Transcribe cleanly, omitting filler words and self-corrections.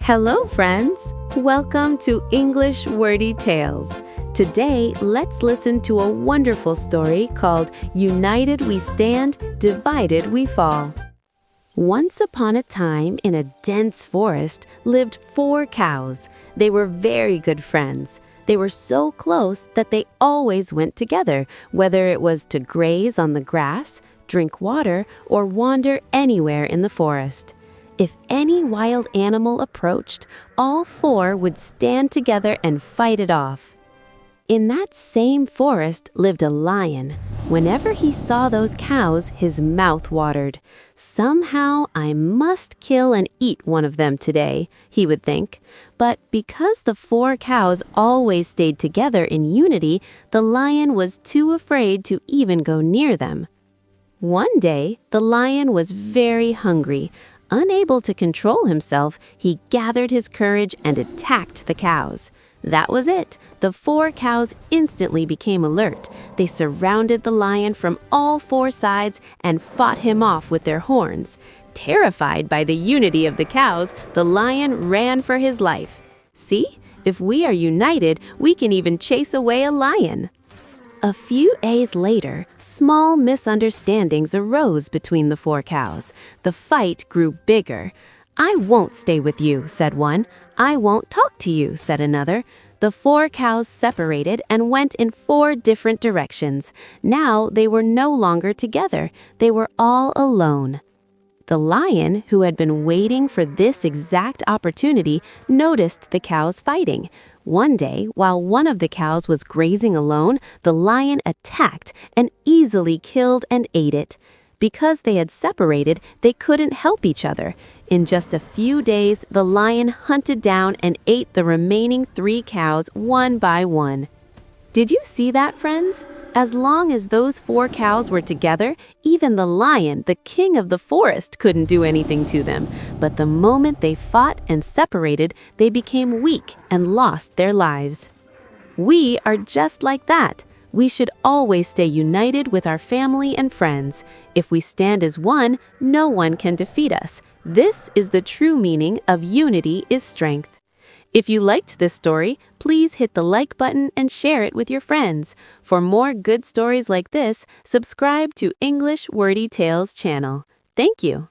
Hello, friends! Welcome to English Wordy Tales. Today, let's listen to a wonderful story called United We Stand, Divided We Fall. Once upon a time, in a dense forest, lived 4 cows. They were very good friends. They were so close that they always went together, whether it was to graze on the grass, drink water, or wander anywhere in the forest. If any wild animal approached, all 4 would stand together and fight it off. In that same forest lived a lion. Whenever he saw those cows, his mouth watered. Somehow I must kill and eat one of them today, he would think. But because the 4 cows always stayed together in unity, the lion was too afraid to even go near them. One day, the lion was very hungry. Unable to control himself, he gathered his courage and attacked the cows. That was it. The 4 cows instantly became alert. They surrounded the lion from all 4 sides and fought him off with their horns. Terrified by the unity of the cows, the lion ran for his life. See, if we are united, we can even chase away a lion. A few days later, small misunderstandings arose between the 4 cows. The fight grew bigger. "I won't stay with you," said one. "I won't talk to you," said another. The 4 cows separated and went in 4 different directions. Now they were no longer together. They were all alone. The lion, who had been waiting for this exact opportunity, noticed the cows fighting. One day, while one of the cows was grazing alone, the lion attacked and easily killed and ate it. Because they had separated, they couldn't help each other. In just a few days, the lion hunted down and ate the remaining 3 cows one by one. Did you see that, friends? As long as those 4 cows were together, even the lion, the king of the forest, couldn't do anything to them. But the moment they fought and separated, they became weak and lost their lives. We are just like that. We should always stay united with our family and friends. If we stand as one, no one can defeat us. This is the true meaning of unity is strength. If you liked this story, please hit the like button and share it with your friends. For more good stories like this, subscribe to English Wordy Tales channel. Thank you.